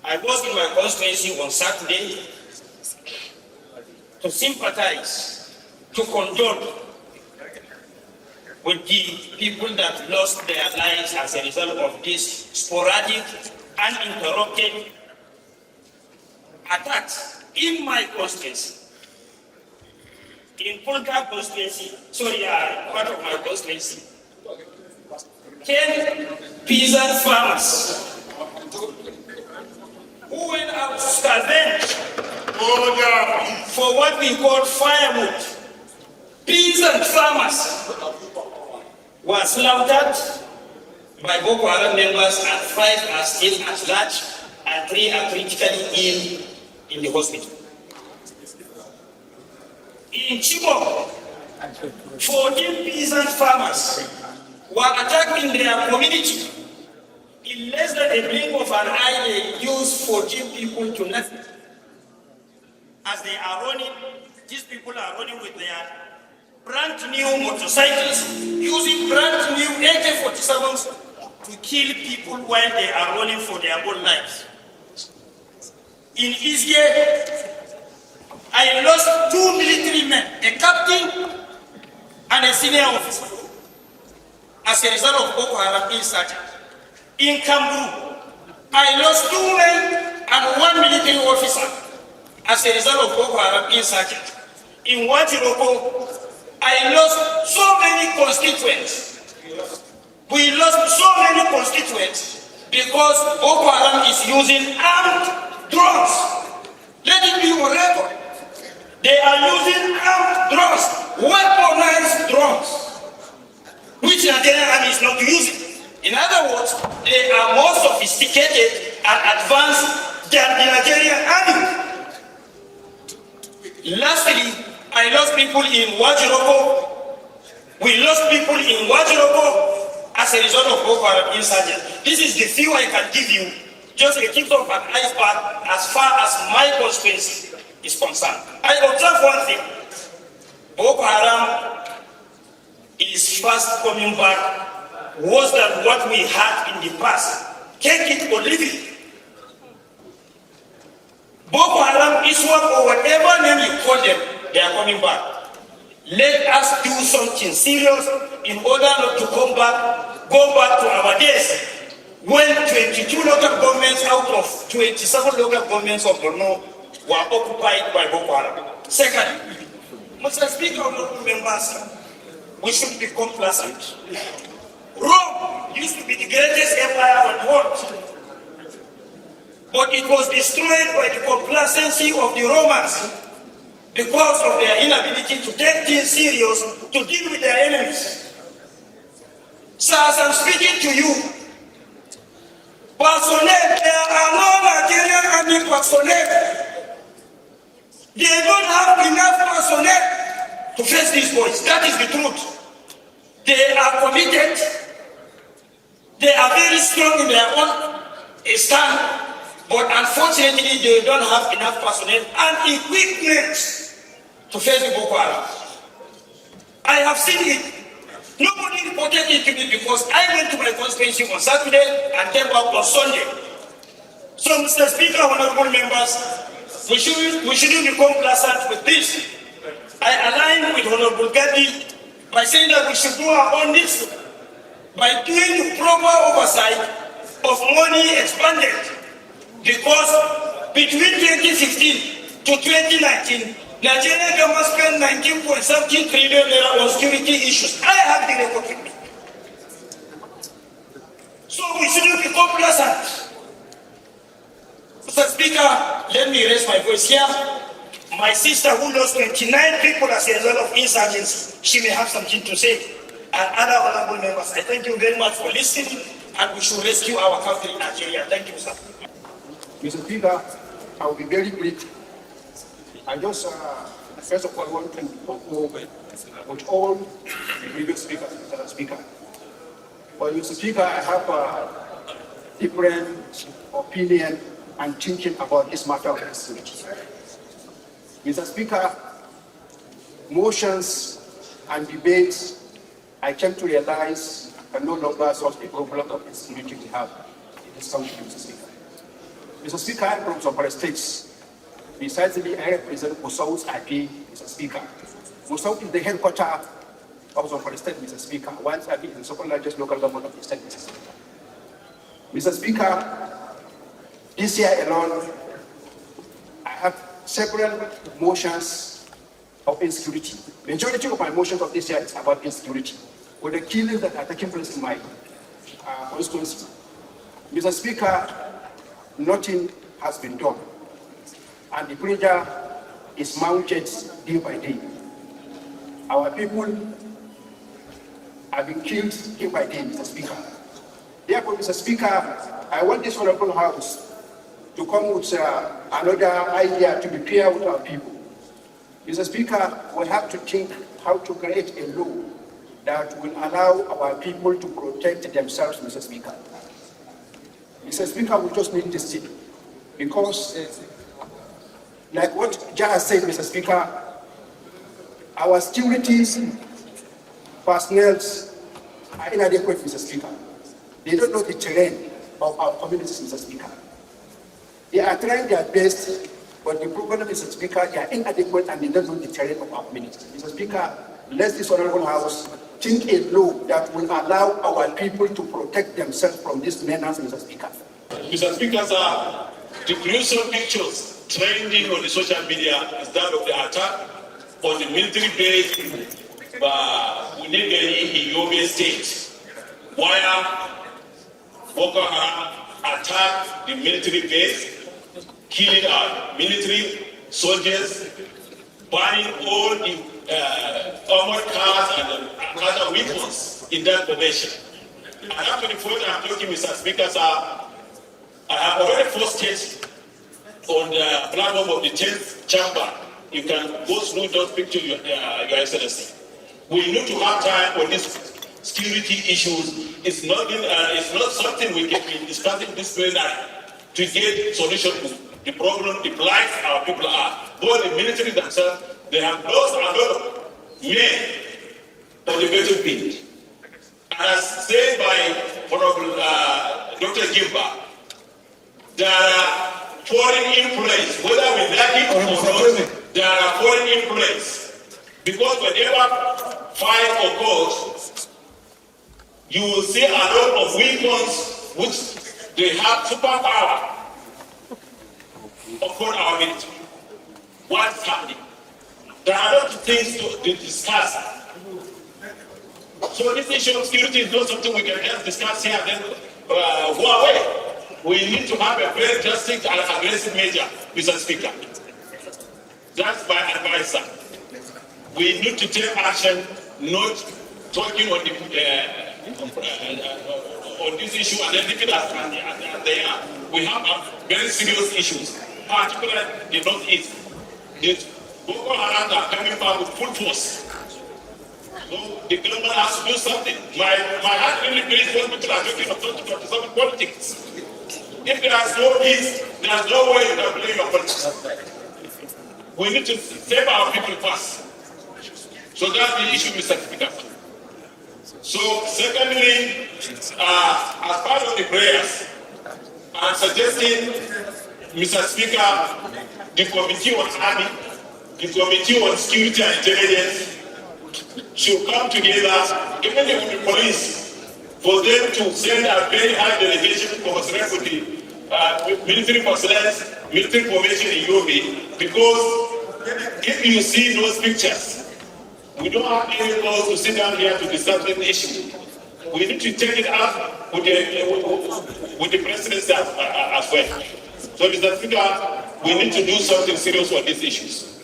I was in my constituency on Saturday to sympathize, to condole with the people that lost their lives as a result of this sporadic, uninterrupted attacks in my constituency. In Polka constituency, part of my constituency, 10 peasant farmers who went out to scavenge for what we call firewood. Peasant farmers were slaughtered by Boko Haram members, and 5 are still at large, and 3 are critically ill in the hospital. In Chibok, 14 peasant farmers were attacked in their community. In less than a blink of an eye, they used 14 people to nothing. As they are running, these people are running with their brand new motorcycles, using brand new AK-47s to kill people while they are running for their own lives. In Izye, I lost 2 military men, a captain and a senior officer, as a result of Boko Haram insurgents. In Kambu, I lost 2 men and 1 military officer as a result of Boko Haram insurgents. In Wajiroko, I lost so many constituents. We lost so many constituents because Boko Haram is using armed drones. Let it be on record. They are using armed drones, weaponized drones, which the Nigerian army is not using. In other words, they are more sophisticated and advanced than the Nigerian army. Lastly, I lost people in Wajiroko. We lost people in Wajiroko as a result of Boko Haram insurgents. This is the few I can give you, just a tip of an iceberg as far as my constituency is concerned. I observe one thing. Boko Haram is fast coming back, worse than what we had in the past. Take it or leave it. Boko Haram, ISWAP, or whatever name you call them, they are coming back. Let us do something serious in order not to go back to our days when 22 local governments out of 27 local governments of Borno were occupied by Boko Haram. Second, Mr. Speaker, honorable members, we should be complacent. Rome used to be the greatest empire on the world, but it was destroyed by the complacency of the Romans because of their inability to take things serious, to deal with their enemies. So as I'm speaking to you, personnel, there are no Nigerian army personnel. They don't have enough personnel to face these boys. That is the truth. They are committed. They are very strong in their own stand, but unfortunately they don't have enough personnel and equipment to face the Boko Haram. I have seen it. Nobody reported it to me because I went to my constituency on Saturday and came back on Sunday. So, Mr. Speaker, honorable members, we shouldn't become complacent with this. I align with Honorable Gadi by saying that we should do our own this by doing the proper oversight of money expanded, because between 2015 to 2019, Nigerian government spent 19.17 trillion naira on security issues. I have the record with me. So we shouldn't be complacent. Mr. Speaker, let me raise my voice here. My sister who lost 29 people as a result of insurgency, she may have something to say. And other honorable members, I thank you very much for listening, and we should rescue our country in Nigeria. Thank you, sir. Mr. Speaker, I will be very brief. I just, first of all, want to concur with all the previous speakers, Mr. Speaker. But Mr. Speaker, I have a different opinion and thinking about this matter of facility. Mr. Speaker, motions and debates, I came to realize can no longer solve the problem of insecurity we have in this country, Mr. Speaker. Mr. Speaker, I'm from some states. Besides me, I represent Gusau's IP, Mr. Speaker. Gusau is the headquarters of some state, Mr. Speaker. Once IP is the second largest local government of the state, Mr. Speaker. Mr. Speaker, this year alone, I have several motions of insecurity. Majority of my motions of this year is about insecurity, with the killings that are taking place in my constituency. Mr. Speaker, nothing has been done, and the pressure is mounted day by day. Our people have been killed day by day, Mr. Speaker. Therefore, Mr. Speaker, I want this honorable House to come with another idea to be fair with our people. Mr. Speaker, we have to think how to create a law that will allow our people to protect themselves, Mr. Speaker. Mr. Speaker, we just need this thing because, like what Jah said, Mr. Speaker, our security personnel are inadequate, Mr. Speaker. They don't know the terrain of our communities, Mr. Speaker. They are trying their best, but the problem, Mr. Speaker, they are inadequate and they don't know the terrain of our communities. Mr. Speaker, let this honorable House think a law that will allow our people to protect themselves from this menace, Mr. Speaker. Mr. Speaker, sir, the recent pictures trending on the social media is that of the attack on the military base in Yobe State, where Boko Haram attacked the military base, killing our military soldiers, burning all the armored cars and other weapons in that formation. And after the point I'm talking, Mr. Speaker, sir, I have already posted on the platform of the 10th chamber. You can go through those pictures, Your Excellency. We need to have time on these security issues. It's not something we can be discussing this plenary to get solution to the problem, the plight our people are. Both the military themselves, they have lost a lot of men on the battlefield. As said by Honorable Dr. Gimba, there are foreign influence, whether we like it or not, there are foreign influence. Because whenever fight occurs, you will see a lot of weapons which they have superpower upon our military. What's happening? There are a lot of things to discuss. So this issue of security is not something we can just discuss here and then go away. We need to have a very drastic and aggressive measure, Mr. Speaker. That's my advice, sir. We need to take action, not talking on this issue and then leave it as they are. We have very serious issues, particularly the Northeast. The Boko Haram are coming back with full force. So the government has to do something. My heart really breaks when people are talking of 2027 politics. If there is no peace, there is no way you can play your politics. We need to save our people first. So that's the issue, Mr. Speaker. So secondly, as part of the prayers, I'm suggesting, Mr. Speaker, the Committee on Army, the Committee on Security and Intelligence should come together, even with the police, for them to send a very high delegation for the military personnel, military formation in Yobe, because if you see those pictures, we don't have any cause to sit down here to discuss the issue. We need to take it up with the presidency as well. So, Mr. Speaker, we need to do something serious on these issues.